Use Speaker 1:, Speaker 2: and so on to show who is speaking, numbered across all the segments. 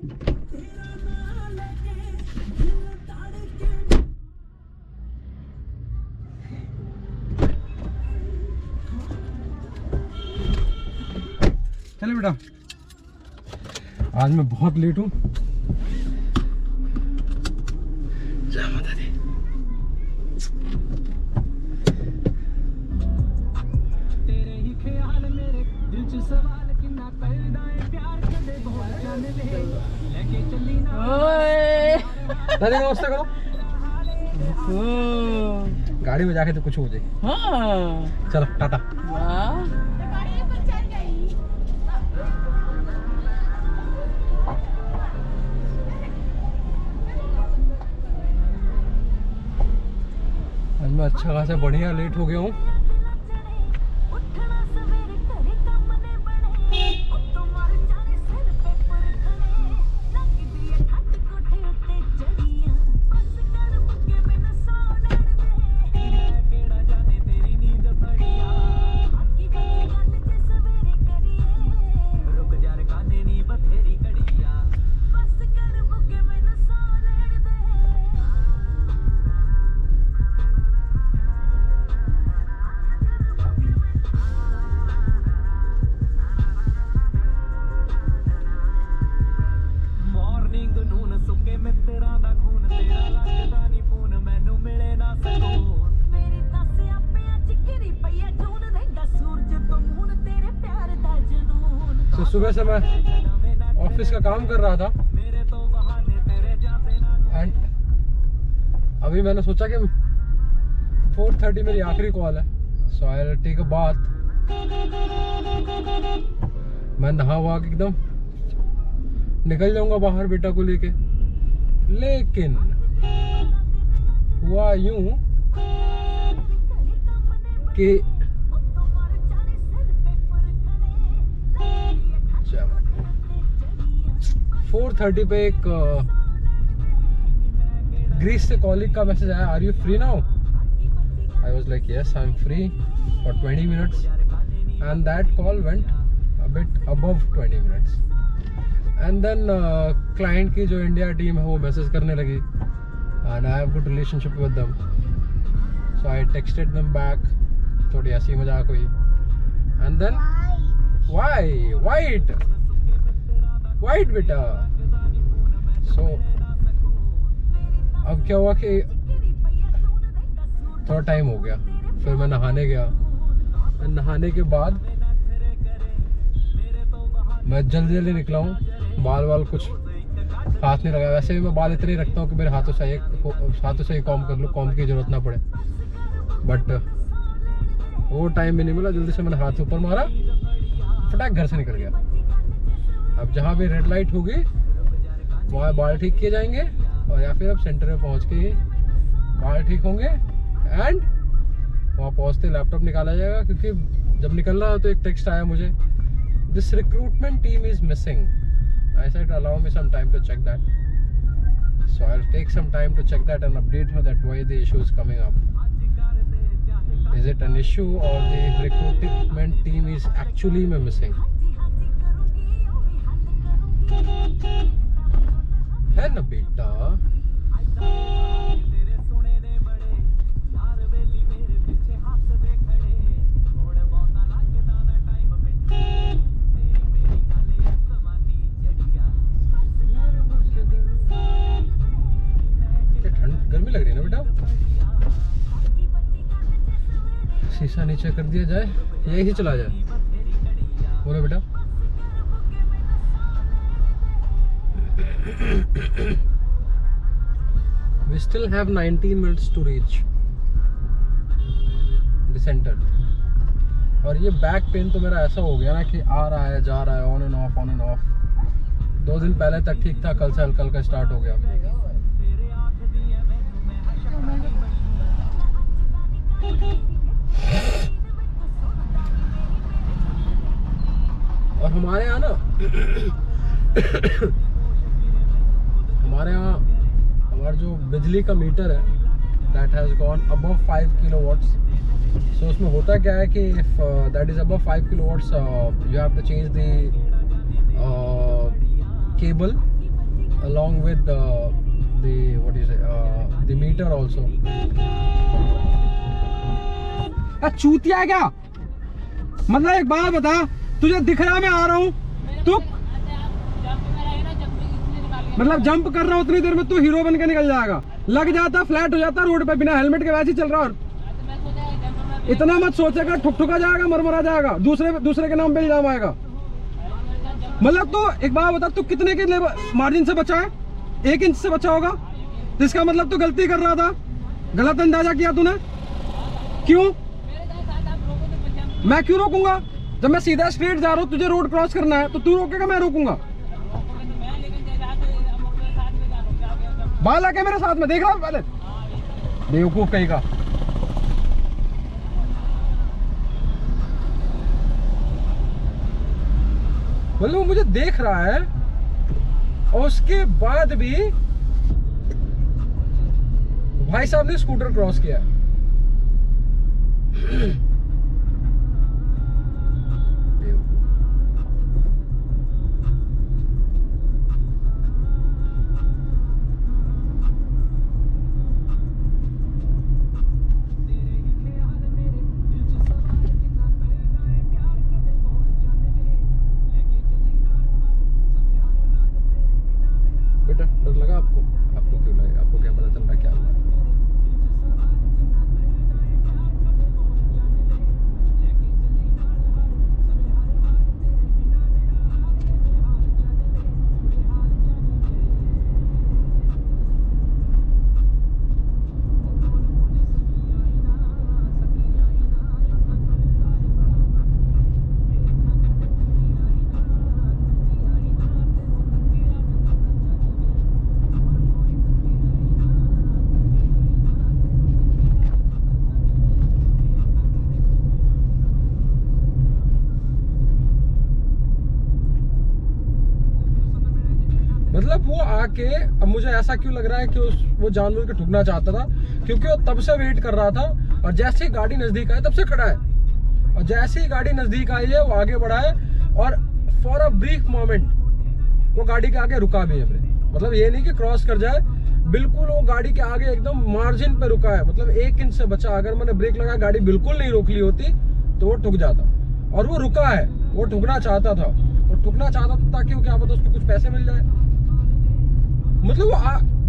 Speaker 1: चले बेटा, आज मैं बहुत लेट हूँ। जय माता दी। तेरे ही ख्याल मेरे दिल च सवाल किन्ना करदा है प्यार कदे बहुत जाने ले लेके चली ना। ओए दादी नमस्ते करो। गाड़ी में जाके तो कुछ हो जाए। हाँ चलो टाटा। वाह मैं अच्छा खासा बढ़िया लेट हो गया हूँ। सुबह से मैं ऑफिस का काम कर रहा था एंड अभी मैंने सोचा कि 4:30 मेरी आखिरी कॉल है, so I will take a bath. मैं नहा वहा के एकदम निकल जाऊंगा बाहर बेटा को लेके, लेकिन हुआ यूं कि 4:30 पे एक ग्रीस से कॉलिग का मैसेज आया, are you free now? I was like yes I am free for 20 minutes and that call went a bit above 20 minutes and then client की जो इंडिया टीम है वो मैसेज करने लगी and I have good relationship with them, so I texted them back, थोड़ी हंसी मजाक हुई एंड देन व्हाई वाइट बेटा। सो अब क्या हुआ कि थोड़ा टाइम हो गया, फिर मैं नहाने गया। नहाने के बाद मैं जल्दी निकला हूँ, बाल कुछ हाथ नहीं लगा। वैसे भी मैं बाल इतने रखता हूँ कि मेरे हाथों से ही कॉम्ब कर लूँ, कॉम्ब की जरूरत ना पड़े, बट वो टाइम भी नहीं मिला। जल्दी से मैंने हाथ ऊपर मारा, फटाक घर से निकल गया। अब जहाँ भी रेड लाइट होगी वहाँ बाल ठीक किए जाएंगे और या फिर अब सेंटर में पहुँच के ही बाल ठीक होंगे एंड वहाँ पहुँचते लैपटॉप निकाला जाएगा, क्योंकि जब निकल रहा तो एक टेक्स्ट आया मुझे, this recruitment team is missing. I said allow me some time to check that, so I will take some time to check that and update her that why the issue is coming up. Is it an issue or the recruitment team is actually missing? है ना बेटा? गर्मी लग रही है ना बेटा? शीशा नीचे कर दिया जाए, यही चला जाए। बोलो बेटा। We still have 19 minutes to reach the center। और ये बैक पेन तो मेरा ऐसा हो गया ना कि आ रहा है जा रहा है, ऑन एंड ऑफ। 2 दिन पहले तक ठीक था, कल से हल्का स्टार्ट हो गया। और हमारे यहाँ ना हमारा जो बिजली का मीटर है that has gone above 5 kilowatts. So उसमें होता क्या है कि if that is above 5 kilowatts you have to change the cable along with the what is it the meter also. चूतिया है क्या? मतलब एक बात बता, तुझे दिख रहा मैं आ रहा हूँ, तू मतलब जंप कर रहा हूँ उतनी देर में तू हीरो बन के निकल जाएगा, लग जाता फ्लैट हो जाता रोड पे बिना हेलमेट के वैसे ही चल रहा। और इतना मत सोचेगा, ठुक-ठुका जाएगा, मरमरा जाएगा, दूसरे के नाम पे इल्जाम आएगा। मतलब तो एक बात बता, तू कितने के मार्जिन से बचा है? 1 इंच से बचा होगा, तो इसका मतलब तू गलती कर रहा था, गलत अंदाजा किया तूने। क्यों? मैं क्यों रोकूंगा? जब मैं सीधा स्ट्रेट जा रहा हूँ, तुझे रोड क्रॉस करना है तो तू रोकेगा, मैं रोकूंगा? बाल आके मेरे साथ में, देख रहा पहले बेवकूफ कहीं का। मतलब वो मुझे देख रहा है और उसके बाद भी भाई साहब ने स्कूटर क्रॉस किया। बेटा डर लगा आपको? आपको क्यों लगा? आपको क्या पता चल रहा क्या हुआ? मतलब वो आके, अब मुझे ऐसा क्यों लग रहा है कि वो जानबूझ के ठुकना चाहता था, क्योंकि वो तब से वेट कर रहा था और जैसे ही गाड़ी नजदीक आए तब से खड़ा है, और जैसे ही गाड़ी नजदीक आई है वो आगे बढ़ा है और फॉर अ ब्रीफ मोमेंट वो गाड़ी के आगे रुका भी है। मतलब ये नहीं कि क्रॉस कर जाए, बिल्कुल वो गाड़ी के आगे एकदम मार्जिन पे रुका है, मतलब 1 इंच से बचा। अगर मैंने ब्रेक लगा, गाड़ी बिल्कुल नहीं रोक ली होती तो वो ठुक जाता, और वो रुका है, वो ठुकना चाहता था, ताकि वो क्या पता उसको कुछ पैसे मिल जाए। मतलब वो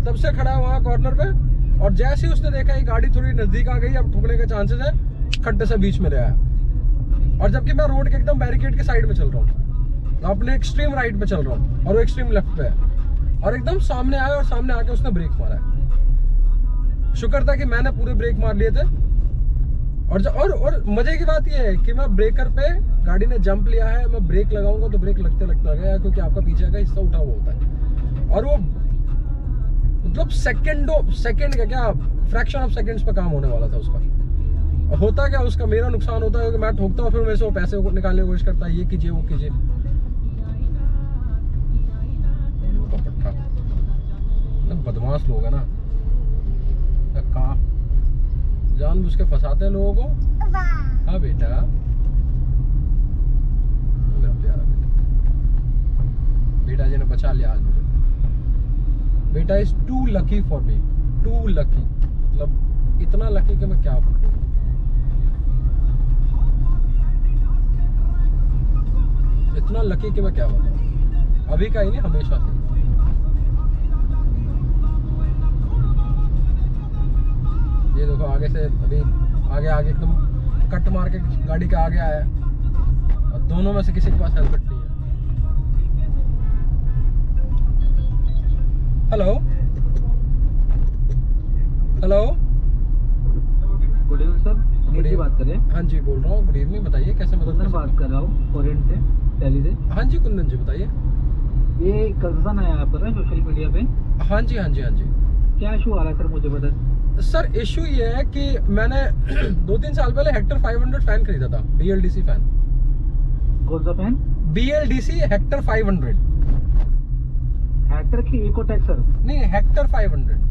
Speaker 1: तब से खड़ा है वहां कॉर्नर पे, और जैसे ही उसने देखा ये गाड़ी थोड़ी नजदीक आ गई, अब ठुकने के चांसेस है, खड्डे से बीच में ले आया। और जबकि मैं रोड के एकदम बैरिकेड के साइड में चल रहा हूँ, अपने एक्सट्रीम राइट पे चल रहा हूँ और वो एक्सट्रीम लेफ्ट पे है, और एकदम सामने आया और सामने आके उसने ब्रेक मारा है। शुक्र था कि मैंने पूरे ब्रेक मार लिए थे। और मजे की बात यह है कि मैं ब्रेकर पे, गाड़ी ने जंप लिया है, मैं ब्रेक लगाऊंगा तो ब्रेक लगते गया, क्योंकि आपका पीछे का हिस्सा उठा हुआ होता है, और वो मतलब सेकंड का क्या, फ्रैक्शन ऑफ सेकंड्स पे काम होने वाला था उसका। होता क्या, उसका मेरा नुकसान होता है कि मैं ठोकता हूँ, फिर मेरे से वो पैसे निकालने की कोशिश करता है, ये कीजिए वो कीजिए। बदमाश लोग है ना, कहाँ जानबूझ के फंसाते हैं लोगों को। हाँ बेटा, मेरा प्यारा बेटा जी ने बचा लिया आज मुझे। बेटा is too lucky for me, too lucky, मतलब इतना लकी कि मैं क्या बोलूं। इतना लकी कि मैं क्या बताऊं, अभी का ही नहीं, हमेशा से। ये देखो आगे से, अभी आगे एकदम कट मार के गाड़ी के आगे आया, और दोनों में से किसी के पास हेलमेट नहीं है। Hello
Speaker 2: good evening sir, Anil ji बात कर रहे हैं।
Speaker 1: हाँ जी बोल रहा हूँ, गुड इवनिंग, बताइए कैसे मदद कर सकते हैं?
Speaker 2: बात कर रहा हूँ फॉरेन से, दिल्ली से।
Speaker 1: हाँ जी कुंदन जी बताइए।
Speaker 2: ये कंसर्न आया यहाँ पर सोशल मीडिया पे।
Speaker 1: हाँ जी
Speaker 2: क्या इशू आ रहा है सर, मुझे बता।
Speaker 1: सर इशू ये है कि मैंने 2-3 साल पहले हेक्टर 500 फैन खरीदा था, BLDC फैन।
Speaker 2: कौन सा फैन?
Speaker 1: BLDC Hector 500।
Speaker 2: हेक्टर की इकोटेक सर? नहीं,
Speaker 1: हेक्टर 500।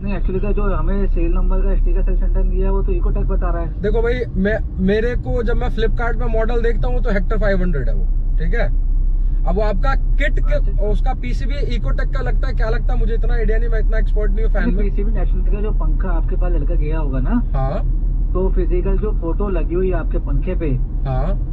Speaker 2: नहीं, एक्चुअली का जो हमें सेल नंबर का स्टिकर सेल सेंटर दिया है वो तो इकोटेक बता रहा है।
Speaker 1: देखो भाई, मेरे को जब मैं फ्लिपकार्ट पे मॉडल देखता हूँ तो हेक्टर 500 है वो, ठीक है। अब वो आपका किट के उसका पीसीबी इकोटेक का लगता है, क्या लगता है मुझे इतना आइडिया नहीं, मैं इतना एक्सपर्ट नहीं हूँ फैन में।
Speaker 2: पीसीबी नेशनल का जो पंखा आपके पास लड़का गया होगा ना,
Speaker 1: हाँ
Speaker 2: तो फिजिकल जो फोटो लगी हुई है आपके पंखे पे,
Speaker 1: हाँ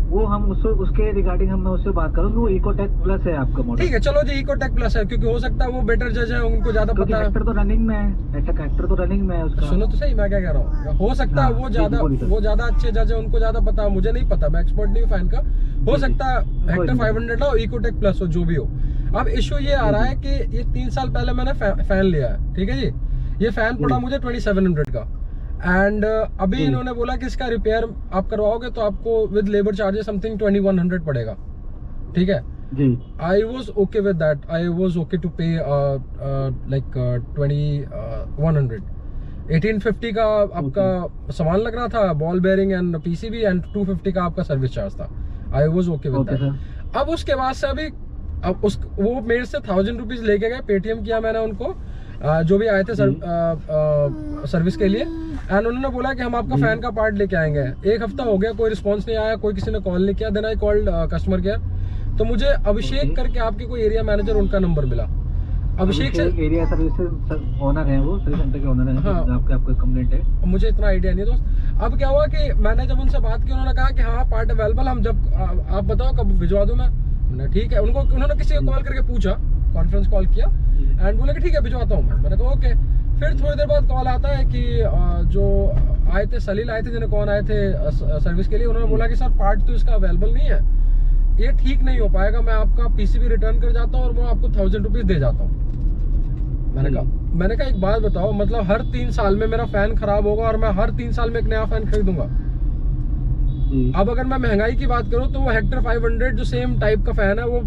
Speaker 2: वो हम उसके रिगार्डिंग हम उससे बात करूँ, वो इकोटेक प्लस है आपका मॉडल।
Speaker 1: ठीक है, चलो जी इकोटेक प्लस है, क्योंकि हो सकता है वो बेटर जज है, उनको ज्यादा पता है।
Speaker 2: हेक्टर तो रनिंग में है, हेक्टर तो रनिंग में है उसका।
Speaker 1: सुनो तो सही मैं क्या कह रहा हूँ, हो सकता है वो ज्यादा अच्छे जज है, उनको ज्यादा पता है, मुझे नहीं पता, मैं एक्सपर्ट नहीं हूँ फैन का। हो सकता है हेक्टर 500 हो, इकोटेक प्लस हो, जो भी हो। अब इशू ये आ रहा है कि ये 3 साल पहले मैंने फैन लिया है, ठीक है जी। ये फैन पड़ा मुझे 2700 का, एंड अभी इन्होंने बोला कि इसका रिपेयर आप करवाओगे तो आपको विद लेबर चार्जेस समथिंग 2100 पड़ेगा, ठीक है। I was okay with that, I was okay to pay like 2100। 1850 का आपका सामान लग रहा था, ball bearing and PCB, and 250 का आपका सर्विस चार्ज था। I was okay with that. अब उसके बाद से अभी वो मेरे से 1000 रुपीज लेके गए, पेटीएम किया मैंने उनको, जो भी आए थे सर्विस के लिए, एंड उन्होंने बोला कि हम आपका फैन का पार्ट लेके आएंगे। 1 हफ्ता हो गया, कोई रिस्पांस नहीं आया, कोई किसी ने कॉल नहीं किया। Then I called customer care, तो मुझे अभिषेक करके आपके कोई एरिया मैनेजर, उनका नंबर मिला। अभिषेक से
Speaker 2: एरिया सर्विस ओनर है, वो सर्विस सेंटर के ओनर है। हाँ, आपको कंप्लेंट है,
Speaker 1: मुझे इतना आइडिया नहीं दोस्त। अब क्या हुआ कि मैंने जब उनसे बात की, उन्होंने कहा कि हाँ पार्ट अवेलेबल, हम जब आप बताओ कब भिजवा दूं मैं। ठीक है, उन्होंने किसी को कॉल करके पूछा, कॉन्फ्रेंस कॉल किया, एंड बोले कि ठीक है भिजवाता हूँ मैंने कहा ओके। फिर थोड़ी देर बाद कॉल आता है कि जो आए थे सलील आए थे, जिन्हें कौन आए थे सर्विस के लिए, उन्होंने बोला कि सर पार्ट तो इसका अवेलेबल नहीं है, ये ठीक नहीं हो पाएगा, मैं आपका पीसीबी रिटर्न कर जाता हूँ और मैं आपको 1000 रुपीज दे जाता हूँ। मैंने कहा एक बात बताओ, मतलब हर 3 साल में मेरा फैन खराब होगा और मैं हर 3 साल में एक नया फैन खरीदूंगा। अब अगर मैं महंगाई की बात करूँ तो वो हेक्टर 500 जो सेम टाइप का फैन है, वो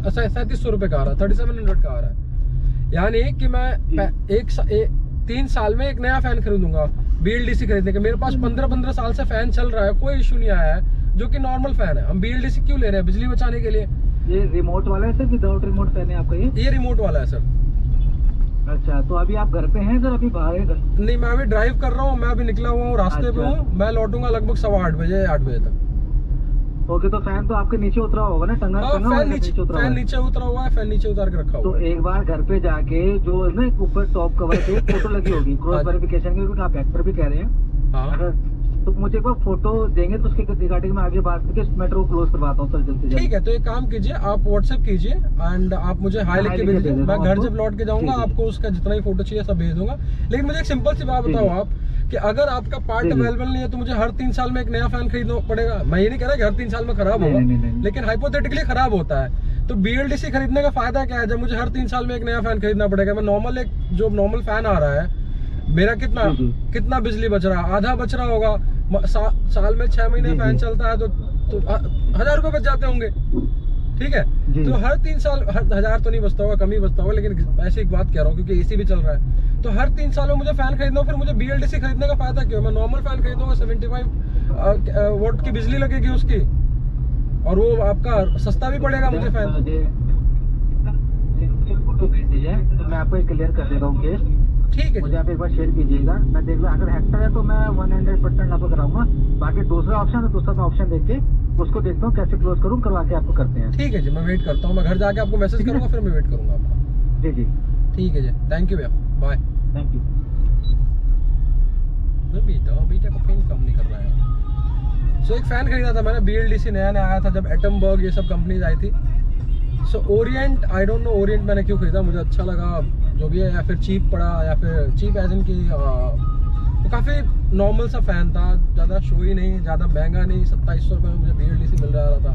Speaker 1: 3700 रुपए का आ रहा है, 3700 का आ रहा है। यानी कि मैं 3 साल में एक नया फैन खरीदूंगा बीएलडीसी खरीदने के। मेरे पास 15 साल से फैन चल रहा है, कोई इशू नहीं आया है, जो कि नॉर्मल फैन है। हम बीएलडीसी क्यों ले रहे हैं? बिजली बचाने के लिए।
Speaker 2: ये रिमोट वाला है सर, विदाउट रिमोट फैन है आपका? ये
Speaker 1: रिमोट वाला है सर।
Speaker 2: अच्छा, तो अभी आप घर पे हैं सर? अभी बाहर है?
Speaker 1: नहीं, मैं अभी ड्राइव कर रहा हूँ, मैं अभी निकला हुआ हूँ, रास्ते पे हूँ। मैं लौटूंगा लगभग 8:15 बजे, 8 बजे तक।
Speaker 2: ओके, तो फैन तो आपके नीचे उतरा होगा ना, टंगा
Speaker 1: फैन नीचे उतरा हुआ है, फैन नीचे उतार के रखा हुआ।
Speaker 2: तो एक बार घर पे जाके जो है ना ऊपर टॉप कवर पे फोटो लगी होगी क्रॉस वेरिफिकेशन की, क्योंकि आप एक्टर भी कह रहे हैं।
Speaker 1: हाँ,
Speaker 2: तो मुझे एक बार फोटो देंगे तो उसके रिगार्डिंग में आगे बात करके इस मैटर को क्लोज करवाता हूँ सर जल्दी से।
Speaker 1: ठीक है, तो एक काम कीजिए, आप व्हाट्सएप कीजिए एंड आप मुझे हाई लिख के भेज दीजिए। मैं घर जब लौट के जाऊंगा आपको उसका जितना ही फोटो चाहिए सब भेज दूंगा। लेकिन मुझे एक सिंपल सी बात बताओ आप, कि अगर आपका पार्ट अवेलेबल नहीं है तो मुझे हर 3 साल में एक नया फैन खरीदना पड़ेगा। मैं ये नहीं कह रहा कि हर 3 साल में खराब होगा, लेकिन हाइपोथेटिकली खराब होता है। तो बीएलडीसी खरीदने का फायदा क्या है जब मुझे हर 3 साल में एक नया फैन खरीदना पड़ेगा? मैं नॉर्मल जो नॉर्मल फैन आ रहा है मेरा कितना बिजली बच रहा है? आधा बच रहा होगा। साल में 6 महीने फैन चलता है तो 1000 रुपए बच जाते होंगे, ठीक है। तो हर 3 साल 1000 तो नहीं बचता होगा, कम ही बचता होगा, लेकिन ऐसे एक बात कह रहा हूँ क्योंकि एसी भी चल रहा है। तो हर 3 साल में मुझे फैन खरीदना, फिर मुझे बीएलडीसी खरीदने का फायदा क्यों? मैं नॉर्मल फैन खरीदूंगा, 75 वोल्ट की बिजली लगेगी उसकी, और वो आपका सस्ता भी पड़ेगा मुझे फैन।
Speaker 2: फोटो भेज दीजिए तो मैं आपको क्लियर कर देता हूँ केस।
Speaker 1: ठीक है,
Speaker 2: मुझे आप एक बार शेयर कीजिएगा, मैं देख लूँ। अगर हेक्टर है तो मैं 100% आपको कराऊंगा। बाकी दूसरा ऑप्शन है, दूसरा मैं ऑप्शन देख के उसको देखता हूँ कैसे क्लोज करूँ, करवा के आपको करते हैं।
Speaker 1: ठीक है जी, मैं वेट करता हूँ। मैं घर जाके आपको मैसेज करूँगा, फिर मैं वेट करूँगा आपका।
Speaker 2: जी जी,
Speaker 1: ठीक है जी, थैंक यू भैया, बाय।
Speaker 2: Thank you.
Speaker 1: बीटा का फैन कम नहीं कर रहा है। सो एक फैन खरीदा था मैंने, बीएलडीसी नया आया था जब एटमबर्ग ये सब कंपनीज आई थी। So Orient, I don't know Orient मैंने क्यों खरीदा, मुझे अच्छा लगा जो भी है, या फिर चीप पड़ा, या फिर चीप एज इन की तो काफ़ी नॉर्मल सा फ़ैन था, ज़्यादा शो ही नहीं, ज़्यादा महंगा नहीं। 2700 रुपये में मुझे बीएलडीसी मिल रहा था।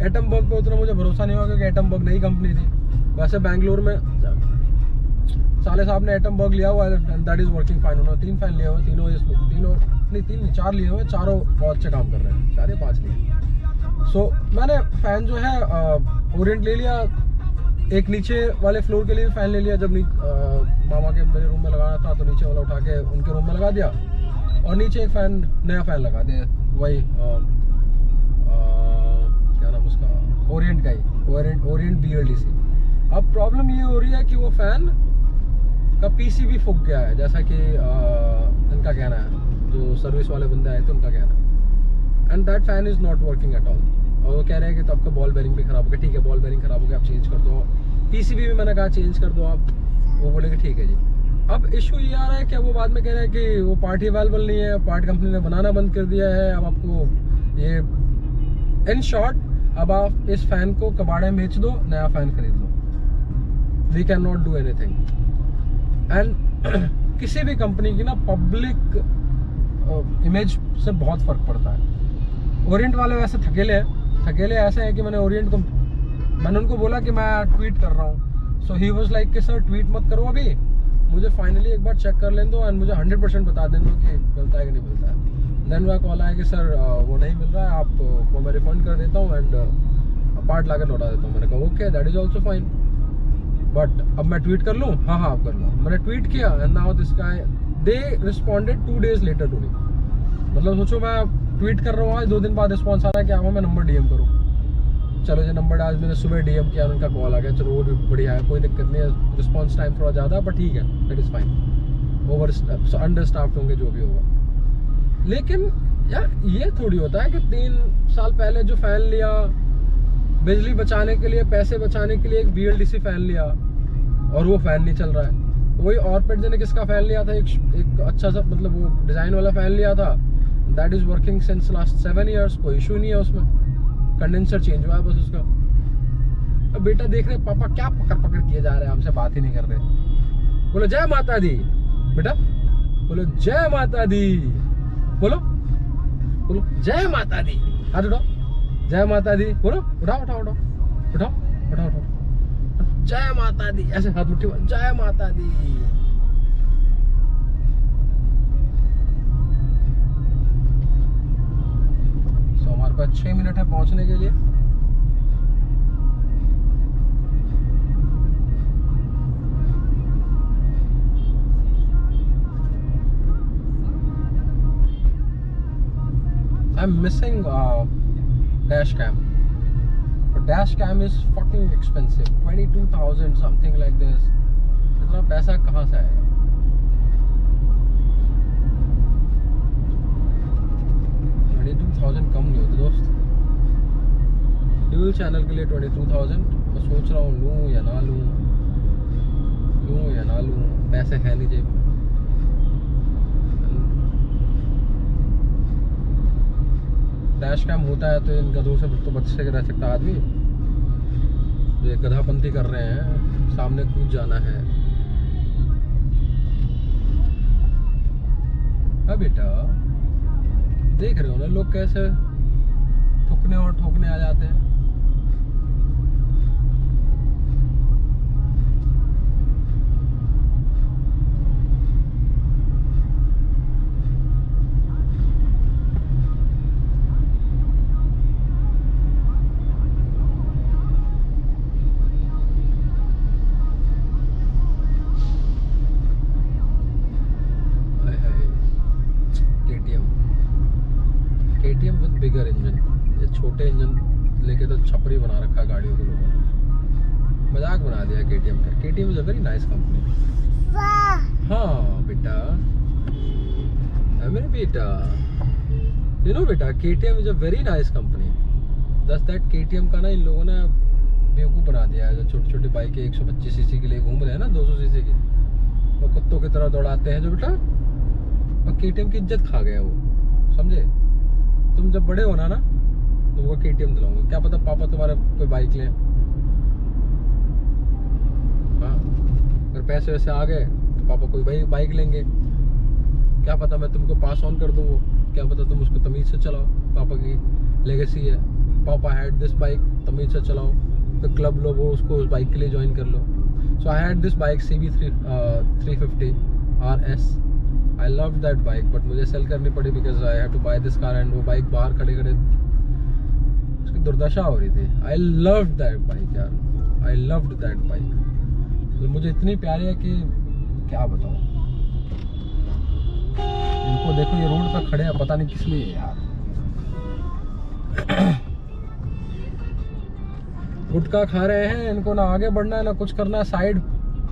Speaker 1: एटमबर्ग पे उतना मुझे भरोसा नहीं हुआ क्योंकि एटमबर्ग नई कंपनी थी। वैसे बैंगलोर में साले साहब ने एटमबर्ग लिया हुआ है and that is working fine. उन्होंने 3 फैन लिए हुए, तीन 4 लिए हुए, चारों बहुत अच्छे काम कर रहे हैं, 4 या 5 लिए। सो मैंने फ़ैन जो है ओरिएंट ले लिया। एक नीचे वाले फ्लोर के लिए भी फ़ैन ले लिया, जब मामा के मेरे रूम में लगाना था तो नीचे वाला उठा के उनके रूम में लगा दिया, और नीचे एक फ़ैन नया फ़ैन लगा दिया, वही क्या नाम उसका, ओरिएंट का ही, ओरिएंट बीएलडीसी। अब प्रॉब्लम ये हो रही है कि वो फ़ैन का पीसीबी फूक गया है, जैसा कि इनका कहना है, जो सर्विस वाले बंदे आए थे उनका कहना है, and that fan is not working at all. और वो कह रहे हैं कि तो आपका बॉल बेरिंग भी खराब हो गया। ठीक है, बॉल बेरिंग खराब हो गया, आप चेंज कर दो। पीसीबी भी मैंने कहा चेंज कर दो आप, वो बोले कि ठीक है जी। अब इशू ये आ रहा है कि वो बाद में कह रहे हैं कि वो पार्ट ही अवेलेबल नहीं है, पार्ट कंपनी ने बनाना बंद कर दिया है। अब आपको ये इन शॉर्ट, अब आप इस फैन को कबाड़े में बेच दो, नया फैन खरीद लो। We can not do anything. And किसी भी कंपनी की ना पब्लिक इमेज से बहुत फर्क पड़ता है। ओरिएंट वाले वैसे थकेले ऐसे हैं कि मैंने उनको बोला कि मैं ट्वीट कर रहा हूँ। सो ही वाज लाइक कि सर ट्वीट मत करो अभी, मुझे फाइनली एक बार चेक कर लें दो एंड मुझे 100% बता दें दो कि मिलता है कि नहीं मिलता है। देन वह कॉल आया कि सर वो नहीं मिल रहा है, आपको मैं रिफंड कर देता हूँ एंड पार्ट ला कर लौटा देता हूँ। मैंने कहा okay, that is also fine, but अब मैं ट्वीट कर लूँ? हाँ आप कर लो। मैंने ट्वीट किया एंड नाउ दिस गाय दे responded 2 days later to me. मतलब सोचो मैं ट्वीट कर रहा हूँ, आज 2 दिन बाद रिस्पॉन्स आ रहा है कि हाँ मैं नंबर डीएम करूँ। चलो जो नंबर आज मैंने सुबह डीएम किया, उनका कॉल आ गया, चलो वो भी बढ़िया है, कोई दिक्कत नहीं है। रिस्पॉन्स टाइम थोड़ा ज़्यादा, बट ठीक है, that is fine. Under staffed होंगे जो भी होगा। लेकिन यार ये थोड़ी होता है कि 3 साल पहले जो फ़ैन लिया बिजली बचाने के लिए, पैसे बचाने के लिए, एक BLDC फ़ैन लिया और वो फ़ैन नहीं चल रहा है। वही ऑर्पेट ने किसका फ़ैन लिया था, एक अच्छा सा मतलब वो डिज़ाइन वाला फ़ैन लिया था, that is working since last 7 years, कोई इशू नहीं है उसमें, कंडेंसर चेंज हुआ है बस उसका। अब बेटा देख रहे पापा क्या पकड़ किए जा रहे हैं, हमसे बात ही नहीं कर रहे। बोलो जय माता दी बेटा, बोलो जय माता दी, बोलो बोलो जय माता दी, हाथ उठाओ, जय माता दी बोलो, उठाओ उठाओ उठाओ उठाओ उठाओ उठाओ, जय माता दी, ऐसे हाथ मुट्ठी में, जय माता दी। सो हमारे पास 6 मिनट है पहुंचने के लिए। I'm missing dash cam. But dash cam is fucking expensive. 22,000 something like this. इतना पैसा कहाँ से आएगा? 22,000 कम नहीं होते दोस्त। ड्यूल चैनल के लिए 22,000। मैं सोच रहा हूँ लूँ या ना लूँ, लूँ या ना लूँ, पैसे है नहीं जेब में। डैश कैम होता है तो इन गधों से तो बच से रह सकता आदमी। जो गधापंथी कर रहे हैं, सामने कूद जाना है। हाँ बेटा, देख रहे हो ना लोग कैसे थुकने और ठोकने आ जाते हैं। KTM विद बिगर इंजन, ये छोटे इंजन लेके तो छपरी बना रखा है गाड़ियों को लोगों ने, मजाक बना दिया KTM का। KTM is a very nice company. हाँ बेटा, मेरे बेटा, यू नो बेटा, KTM is a very nice company. Just that KTM का ना इन लोगों ने बेवकूफ़ बना दिया है। जो छोटी छोटी बाइकें 125 cc के लिए घूम रहे हैं ना, 200 cc की, वो कुत्तों की तरह दौड़ाते हैं जो बेटा, और KTM की इज्जत खा गए वो, समझे? तुम जब बड़े हो ना तुमको KTM दिलाऊंगा। क्या पता पापा तुम्हारा कोई बाइक लें। हाँ, अगर पैसे वैसे आ गए तो पापा कोई बाइक लेंगे। क्या पता मैं तुमको पास ऑन कर दूँ वो, क्या पता तुम उसको तमीज़ से चलाओ। पापा की लेगेसी है, पापा हैड दिस बाइक, तमीज़ से चलाओ। तो क्लब लो वो, उसको उस बाइक के लिए ज्वाइन कर लो। So I had this bike CB350 RS। I love that bike, but मुझे सेल करनी पड़ी because I have to buy this car. And वो बाइक बाहर खड़े खड़े उसकी दुर्दशा हो रही थी। आई लव दैट बाइक यार, आई लव्ड दैट बाइक। तो मुझे इतनी प्यारी है कि क्या बताऊँ। इनको देखो ये रोड पर खड़े हैं, पता नहीं किस लिए यार। गुटखा खा रहे हैं, इनको ना आगे बढ़ना है ना कुछ करना है। साइड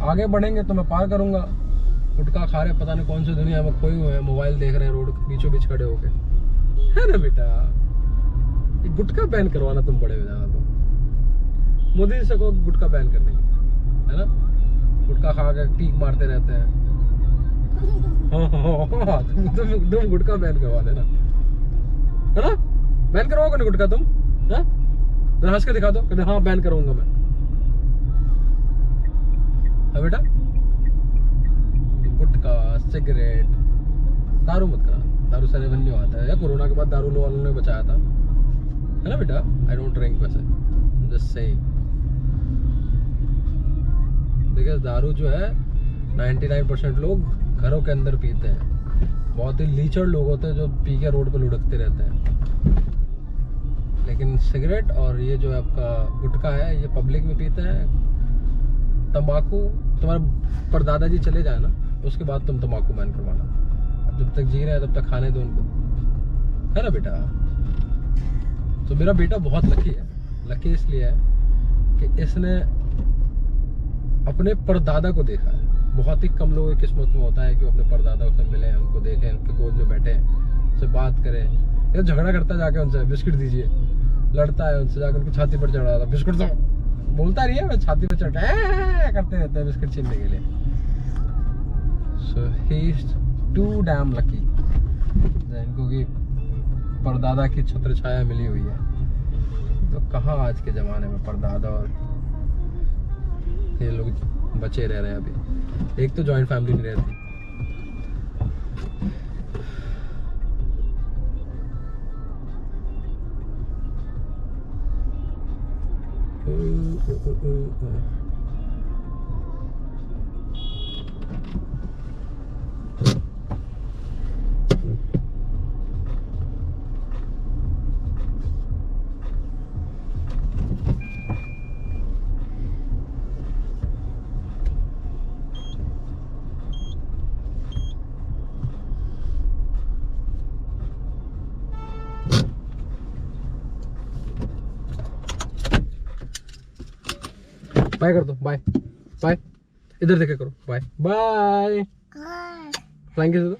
Speaker 1: आगे बढ़ेंगे तो मैं पार करूँगा। गुटखा खा रहे, पता नहीं कौन सी दुनिया में खोए हुए हैं, मोबाइल देख रहे हैं रोड के बीचों बीच खड़े होके, है ना बेटा? ये गुटखा बैन करवाना तुम बड़े हो जाना तो मोदी जी से कहो गुटखा बैन कर देंगे, है ना? गुटखा खा के टीक मारते रहते हैं। हाँ, तुम गुटखा बैन करवा देना, है ना? बैन करवाओगे ना गुटखा तुम? हाँ, तो हंस के दिखा दो, कहते हाँ बैन कराऊंगा मैं। हाँ बेटा, गुटखा, सिगरेट, दारू मत करा, दारू से रेवेन्यू आता है। या कोरोना के बाद दारू वालों ने बचाया था, है ना बेटा? आई डोंट ड्रिंक वैसे, जस्ट सेइंग। देखिए दारू जो है 99% लोग घरों के अंदर पीते हैं। बहुत ही लीचड़ लोग होते हैं जो पी के रोड पे लुढ़कते रहते हैं। लेकिन सिगरेट और ये जो आपका गुटखा है ये पब्लिक में पीते हैं। तंबाकू तुम्हारे परदादा जी चले जाए ना, उसके बाद तुम तंबाकू बैन करवाना। अब जब तक जी रहे हैं तब तक खाने दो उनको, है ना बेटा? तो मेरा बेटा बहुत लकी है। लकी इसलिए है कि इसने अपने परदादा को देखा है। बहुत ही कम लोगों की किस्मत में होता है कि वो अपने परदादा से मिले, उनको देखें, उनके गोद में बैठे, उनसे बात करें। या झगड़ा करता है जाके उनसे, बिस्किट दीजिए, लड़ता है उनसे, जाकर उनकी छाती पर चढ़ा था, बिस्किट दो, बोलता नहीं है, छाती पर चढ़ करते रहते हैं बिस्किट छीनने के लिए। So he is too damn lucky इनको कि परदादा की छत्र छाया मिली हुई है। तो कहाँ आज के ज़माने में परदादा और ये लोग बचे रह रहे हैं अभी। एक तो जॉइंट फैमिली नहीं रहती। बाय कर दो, बाय बाय, इधर देखे करो, बाय बाय, फ्लाइंग किस दो।